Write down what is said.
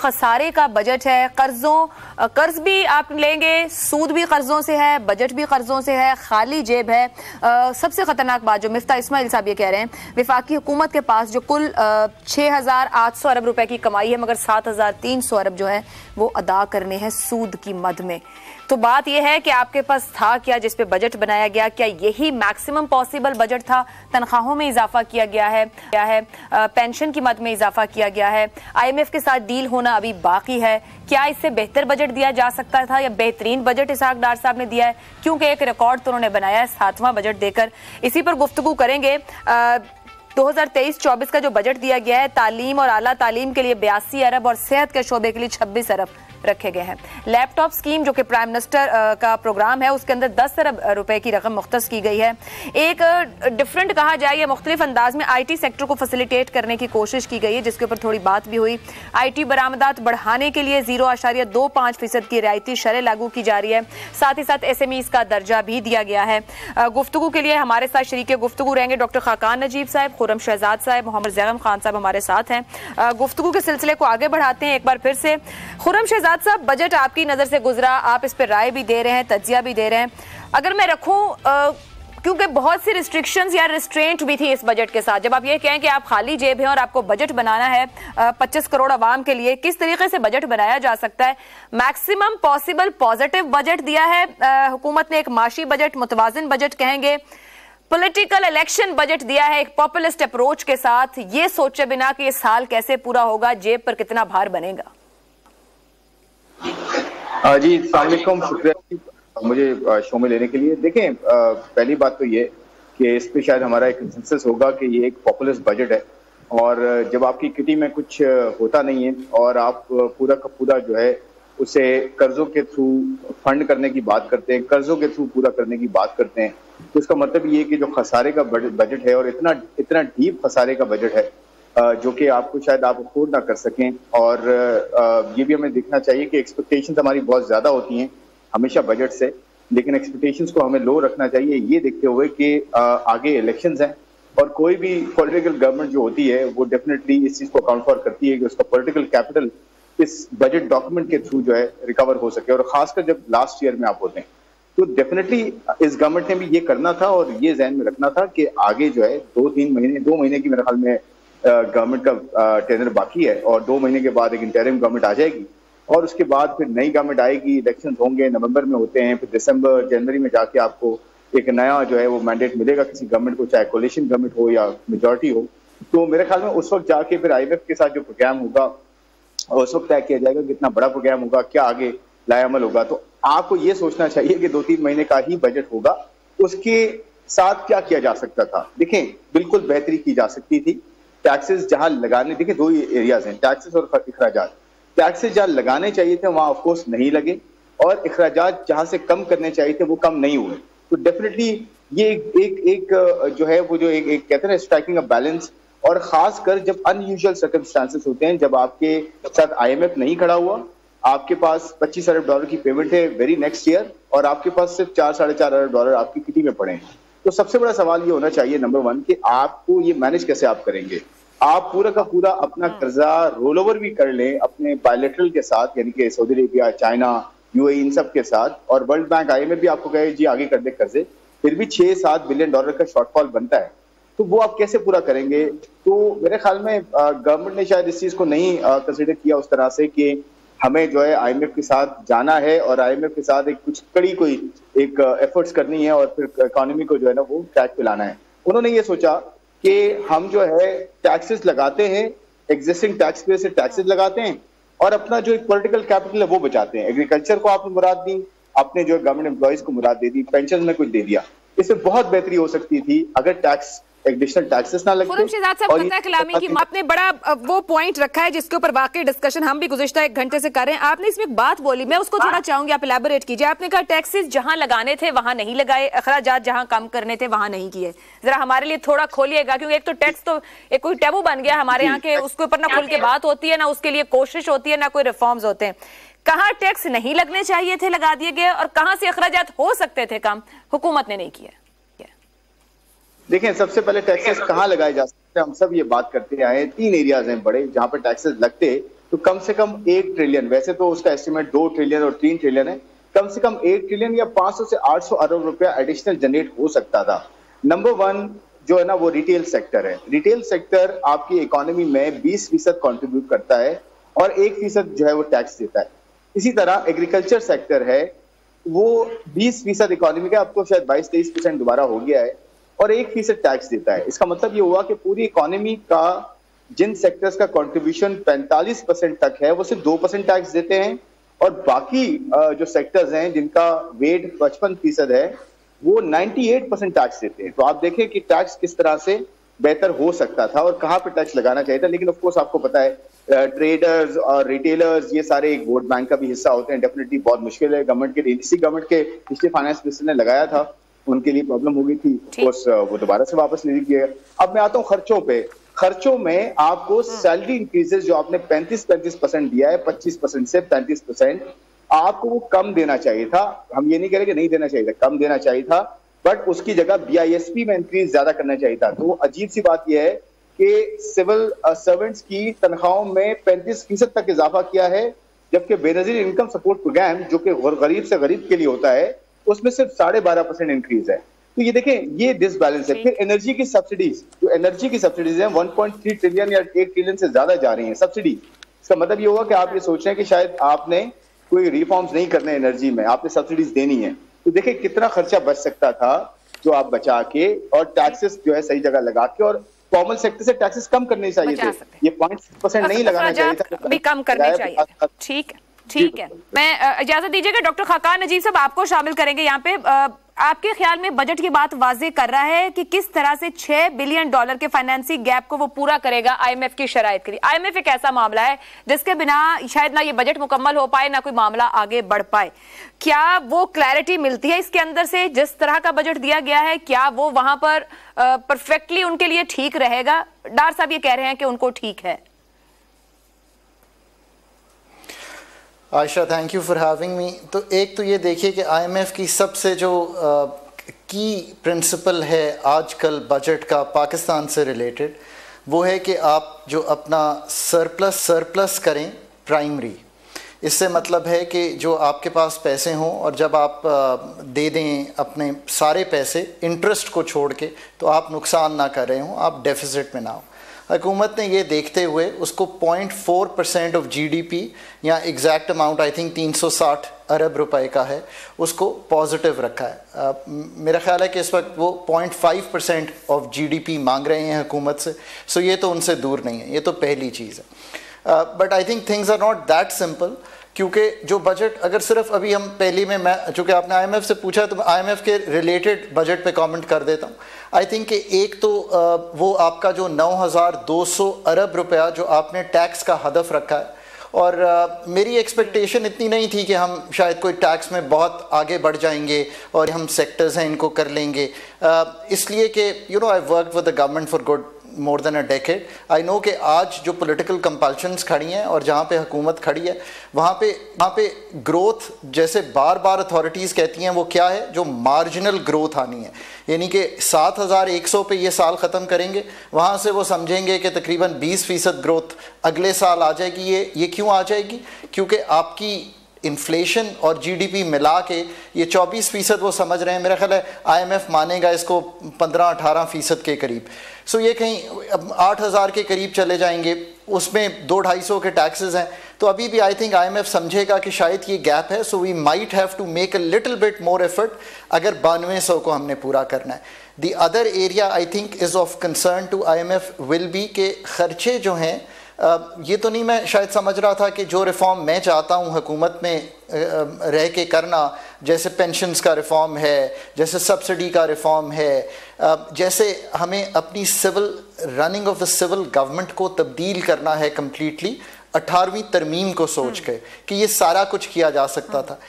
खसारे का बजट है। कर्ज भी आप लेंगे, सूद भी कर्जों से है, बजट भी कर्जों से है, खाली जेब है। सबसे खतरनाक बात जो मिफ्ता इस्माइल साहब ये कह रहे हैं, वफाकी हुकूमत के पास जो कुल 6,800 अरब रुपए की कमाई है, मगर 7,300 अरब जो है वो अदा करने हैं सूद की मद में। तो बात यह है कि आपके पास था क्या जिस पे बजट बनाया गया? क्या यही मैक्सिमम पॉसिबल बजट था? तनख्वाहों में इजाफा किया गया है, पेंशन की मद में इजाफा किया गया है, IMF के साथ डील होना अभी बाकी है। क्या इससे बेहतर बजट दिया जा सकता था या बेहतरीन बजट इसहाक डार साहब ने दिया है? क्योंकि एक रिकॉर्ड तो उन्होंने बनाया है 7वां बजट देकर। इसी पर गुफ्तगू करेंगे। 2023-24 का जो बजट दिया गया है, तालीम और आला तालीम के लिए 82 अरब और सेहत के शोबे के लिए 26 अरब रखे गए हैं। लैपटॉप स्कीम जो कि प्राइम मिनिस्टर का प्रोग्राम है, उसके अंदर 10 अरब रुपए की रकम मुख्तस की गई है। एक डिफरेंट कहा जाए या मुख्तलिफ अंदाज में IT सेक्टर को फैसिलिटेट करने की कोशिश की गई है, जिसके ऊपर थोड़ी बात भी हुई। IT बरामदात बढ़ाने के लिए 0.25% की रियायती शरह लागू की जा रही है। साथ ही साथ SMEs का दर्जा भी दिया गया है। गुफ्तगू के लिए हमारे साथ शरीके गुफ्तगू रहेंगे डॉक्टर खाकान नजीब साहब, खुर्रम शहजाद साहब, मोहम्मद जैगम खान साहब हमारे साथ हैं। गुफ्तगू के सिलसिले को आगे बढ़ाते हैं। एक बार फिर से खुर्रम शहजाद साहब, बजट आपकी नजर से गुजरा, आप इस पर राय भी दे रहे हैं, तज्जिया भी दे रहे हैं। अगर मैं रखूं, क्योंकि बहुत सी रिस्ट्रिक्शंस या रिस्ट्रेंट भी थी इस बजट के साथ, जब आप ये कहें कि आप खाली जेब हैं और आपको बजट बनाना है 25 करोड़ अवाम के लिए, किस तरीके से बजट बनाया जा सकता है? मैक्सिमम पॉसिबल पॉजिटिव बजट दिया है हुकूमत ने, एक माशी बजट, मुतवाजिन बजट कहेंगे, पॉलिटिकल इलेक्शन बजट दिया है एक पॉपुलिस्ट अप्रोच के साथ, ये सोचे बिना कि ये साल कैसे पूरा होगा, जेब पर कितना भार बनेगा। जी अस्सलाम, शुक्रिया मुझे शो में लेने के लिए। देखें, पहली बात तो ये कि इस पे शायद हमारा एक कंसेंसस होगा कि ये एक पॉपुलिस्ट बजट है, और जब आपकी किटी में कुछ होता नहीं है और आप पूरा का पूरा जो है उसे कर्जों के थ्रू फंड करने की बात करते हैं, कर्जों के थ्रू पूरा करने की बात करते हैं, तो इसका मतलब ये है कि जो खसारे का बजट है, और इतना डीप खसारे का बजट है जो कि आपको शायद आप अफोर्ड ना कर सकें। और ये भी हमें देखना चाहिए कि एक्सपेक्टेशंस हमारी बहुत ज्यादा होती हैं हमेशा बजट से, लेकिन एक्सपेक्टेशंस को हमें लो रखना चाहिए, ये देखते हुए कि आगे इलेक्शंस हैं और कोई भी पॉलिटिकल गवर्नमेंट जो होती है वो डेफिनेटली इस चीज को अकाउंट फॉर करती है कि उसका पॉलिटिकल कैपिटल इस बजट डॉक्यूमेंट के थ्रू जो है रिकवर हो सके। और खासकर जब लास्ट ईयर में आप होते हैं तो डेफिनेटली इस गवर्नमेंट ने भी ये करना था और ये ज़हन में रखना था कि आगे जो है 2 महीने की मेरे ख्याल में गवर्नमेंट का टेनर बाकी है, और 2 महीने के बाद एक इंटरिम गवर्नमेंट आ जाएगी और उसके बाद फिर नई गवर्नमेंट आएगी, इलेक्शंस होंगे, नवंबर में होते हैं, फिर दिसंबर जनवरी में जाके आपको एक नया जो है वो मैंडेट मिलेगा किसी गवर्नमेंट को, चाहे कोलिशन गवर्नमेंट हो या मेजॉरिटी हो। तो मेरे ख्याल में उस वक्त जाके फिर IMF के साथ जो प्रोग्राम होगा और उस वक्त तय किया जाएगा कितना बड़ा प्रोग्राम होगा, क्या आगे लाएअमल होगा। तो आपको ये सोचना चाहिए कि 2-3 महीने का ही बजट होगा, उसके साथ क्या किया जा सकता था। देखें, बिल्कुल बेहतरी की जा सकती थी। टैक्सेस जहां लगाने, देखिए 2 एरियाज हैं, टैक्सेस और अखराजात। टैक्सेस जहां लगाने चाहिए थे वहां ऑफकोर्स नहीं लगे, और अखराजात जहां से कम करने चाहिए थे वो कम नहीं हुए। तो डेफिनेटली ये एक जो है वो जो एक कहते हैं स्ट्राइकिंग अ बैलेंस, और खासकर जब अनयूजुअल सर्कमस्टांसेस होते हैं, जब आपके साथ IMF नहीं खड़ा हुआ, आपके पास $25 अरब की पेमेंट है वेरी नेक्स्ट ईयर, और आपके पास सिर्फ $4-4.5 अरब आपकी किटी में पड़े हैं। तो सबसे बड़ा सवाल ये होना चाहिए नंबर 1 कि आपको ये मैनेज कैसे आप करेंगे। आप पूरा का पूरा अपना कर्जा रोल ओवर भी कर लें अपने बायलैटरल के साथ, यानी कि सऊदी अरेबिया, चाइना, UAE इन सब के साथ, और वर्ल्ड बैंक IMF भी आपको कहे जी आगे कर दे कर्जे, फिर भी $6-7 बिलियन का शॉर्टफॉल बनता है। तो वो आप कैसे पूरा करेंगे? तो मेरे ख्याल में गवर्नमेंट ने शायद इस चीज को नहीं कंसिडर किया उस तरह से कि हमें जो है IMF के साथ जाना है और IMF के साथ एक कुछ कड़ी कोई एक एफर्ट्स करनी है और फिर इकोनॉमी को जो है ना वो ट्रैक पे लाना है। उन्होंने ये सोचा कि हम जो है टैक्सेस लगाते हैं, एग्जिस्टिंग टैक्स पे से टैक्सेस लगाते हैं, और अपना जो एक पॉलिटिकल कैपिटल है वो बचाते हैं। एग्रीकल्चर को आपने मुराद दी, आपने जो गवर्नमेंट एम्प्लॉइज को मुराद दे दी, पेंशन में कुछ दे दिया। इससे बहुत बेहतरी हो सकती थी अगर टैक्स एडिशनल टैक्सेस ना लगते। खुर्रम शहजाद साहब, कतरा कलामी की आपने बड़ा वो पॉइंट रखा है जिसके ऊपर वाकई डिस्कशन हम भी गुज़िश्ता 1 घंटे से कर रहे हैं। आपने इसमें एक बात बोली, मैं उसको थोड़ा चाहूंगी आप इलैबोरेट कीजिए। आपने कहा टैक्सेस जहां लगाने थे वहां नहीं लगाए, अखराजात जहां कम करने थे वहां नहीं किए। जरा हमारे लिए थोड़ा खोलिएगा, क्योंकि एक तो टैक्स तो एक कोई टैबू बन गया हमारे यहाँ के, उसके ऊपर ना खुल के बात होती है, ना उसके लिए कोशिश होती है, ना कोई रिफॉर्म्स होते हैं। कहाँ टैक्स नहीं लगने चाहिए थे, लगा दिए गए, और कहाँ से अखराजात हो सकते थे कम, हुकूमत ने नहीं किया। देखें, सबसे पहले टैक्सेस कहाँ लगाए जा सकते हैं, हम सब ये बात करते आए हैं। 3 एरियाज हैं बड़े जहाँ पर टैक्सेस लगते तो कम से कम 1 ट्रिलियन, वैसे तो उसका एस्टिमेट 2 ट्रिलियन और 3 ट्रिलियन है, कम से कम 1 ट्रिलियन या 500 से 800 अरब रुपया एडिशनल जनरेट हो सकता था। नंबर 1 जो है ना वो रिटेल सेक्टर है। रिटेल सेक्टर आपकी इकोनॉमी में 20% कंट्रीब्यूट करता है और 1% जो है वो टैक्स देता है। इसी तरह एग्रीकल्चर सेक्टर है, वो 20% इकोनॉमी का, अब तो शायद 22-23% दोबारा हो गया है, और 1% टैक्स देता है। इसका मतलब ये हुआ कि पूरी इकोनॉमी का जिन सेक्टर्स का कंट्रीब्यूशन 45% तक है वो सिर्फ 2% टैक्स देते हैं, और बाकी जो सेक्टर्स हैं जिनका वेट 55% है वो 98% टैक्स देते हैं। तो आप देखें कि टैक्स किस तरह से बेहतर हो सकता था और कहाँ पे टैक्स लगाना चाहिए था। लेकिन ऑफ कोर्स आपको पता है ट्रेडर्स और रिटेलर्स ये सारे एक वोट बैंक का भी हिस्सा होते हैं। डेफिनेटली बहुत मुश्किल है। इसी गवर्नमेंट के पिछले फाइनेंस मिनिस्टर ने लगाया था, उनके लिए प्रॉब्लम हो गई थी, कोर्स वो दोबारा से वापस ले लिया। अब मैं आता हूँ खर्चों पे। खर्चों में आपको सैलरी इंक्रीजेस जो आपने 35% दिया है, 25% से 35%, आपको वो कम देना चाहिए था। हम ये नहीं कह रहे कि नहीं देना चाहिए था, कम देना चाहिए था, बट उसकी जगह BISP में इंक्रीज ज्यादा करना चाहिए था। तो अजीब सी बात यह है कि सिविल सर्वेंट्स की तनख्वाहों में 35% तक इजाफा किया है, जबकि बेनजीर इनकम सपोर्ट प्रोग्राम जो कि गरीब से गरीब के लिए होता है उसमें सिर्फ 12.5% इंक्रीज है। तो ये देखें, ये डिसबैलेंस है। फिर एनर्जी की सब्सिडीज, जो एनर्जी की सब्सिडीज हैं 1.3 ट्रिलियन या 1 ट्रिलियन से ज्यादा जा रही हैं सब्सिडी। इसका मतलब ये होगा कि आप ये सोच रहे हैं कि शायद आपने कोई रिफॉर्म्स नहीं करने एनर्जी में, आपने सब्सिडीज देनी है। तो देखिए कितना खर्चा बच सकता था जो आप बचा के, और टैक्सेस जो है सही जगह लगा के, और फॉर्मल सेक्टर से टैक्सेस कम करने चाहिए थे। ये 0.6% नहीं लगाना चाहिए था, भी कम करने चाहिए। ठीक है। मैं इजाजत दीजिएगा, डॉक्टर खाकान नजीब साहब आपको शामिल करेंगे यहाँ पे। आपके ख्याल में बजट की बात वाजे कर रहा है कि किस तरह से $6 बिलियन के फाइनेंसिंग गैप को वो पूरा करेगा IMF की शराइत के लिए? IMF एक ऐसा मामला है जिसके बिना शायद ना ये बजट मुकम्मल हो पाए, ना कोई मामला आगे बढ़ पाए। क्या वो क्लैरिटी मिलती है इसके अंदर से? जिस तरह का बजट दिया गया है, क्या वो वहां पर परफेक्टली उनके लिए ठीक रहेगा? डार साहब ये कह रहे हैं कि उनको ठीक है। Ayesha, thank you for having me. तो एक तो ये देखिए कि IMF की सबसे जो की प्रिंसिपल है आजकल बजट का पाकिस्तान से रिलेटेड, वो है कि आप जो अपना सरप्लस करें प्राइमरी। इससे मतलब है कि जो आपके पास पैसे हों और जब आप दे दें अपने सारे पैसे इंटरेस्ट को छोड़ के, तो आप नुकसान ना कर रहे हों, आप डेफिसिट में ना हो। हुकूमत ने ये देखते हुए उसको 0.4% ऑफ GDP या एग्जैक्ट अमाउंट आई थिंक 360 अरब रुपए का है, उसको पॉजिटिव रखा है। मेरा ख्याल है कि इस वक्त वो 0.5% ऑफ GDP मांग रहे हैं हुकूमत से। सो ये तो उनसे दूर नहीं है, ये तो पहली चीज़ है। But I think things are not that simple, क्योंकि जो बजट अगर सिर्फ अभी हम पहली में, मैं चूँकि आपने IMF से पूछा तो मैं IMF के रिलेटेड बजट पे कमेंट कर देता हूँ। आई थिंक कि एक तो वो आपका जो 9,200 अरब रुपया जो आपने टैक्स का हदफ रखा है, और मेरी एक्सपेक्टेशन इतनी नहीं थी कि हम शायद कोई टैक्स में बहुत आगे बढ़ जाएंगे और हम सेक्टर्स हैं इनको कर लेंगे, इसलिए कि I worked with the government for good more than a decade. I know कि आज जो पॉलिटिकल कंपल्शंस खड़ी हैं और जहाँ पे हुकूमत खड़ी है वहाँ पे ग्रोथ, जैसे बार बार अथॉरिटीज़ कहती हैं, वो क्या है, जो मार्जिनल ग्रोथ आनी है, यानी कि 7,100 पे ये साल ख़त्म करेंगे, वहाँ से वो समझेंगे कि तकरीबन 20% ग्रोथ अगले साल आ जाएगी। ये क्यों आ जाएगी? क्योंकि आपकी इन्फ्लेशन और GDP मिला के ये 24% वो समझ रहे हैं। मेरा ख्याल है IMF मानेगा इसको 15-18% के करीब। सो ये कहीं 8,000 के करीब चले जाएंगे, उसमें 200-250 के टैक्सेस हैं। तो अभी भी आई थिंक IMF समझेगा कि शायद ये गैप है, so we might have to make a little bit more effort अगर 9200 को हमने पूरा करना है। The other area I think is of concern to IMF will be के खर्चे जो हैं, ये तो नहीं मैं शायद समझ रहा था कि जो रिफ़ॉर्म मैं चाहता हूँ हुकूमत में रह के करना, जैसे पेंशन्स का रिफ़ॉर्म है, जैसे सब्सिडी का रिफ़ॉर्म है, जैसे हमें अपनी running of the civil government को तब्दील करना है कम्प्लीटली 18वीं तरमीम को सोच के, कि ये सारा कुछ किया जा सकता था।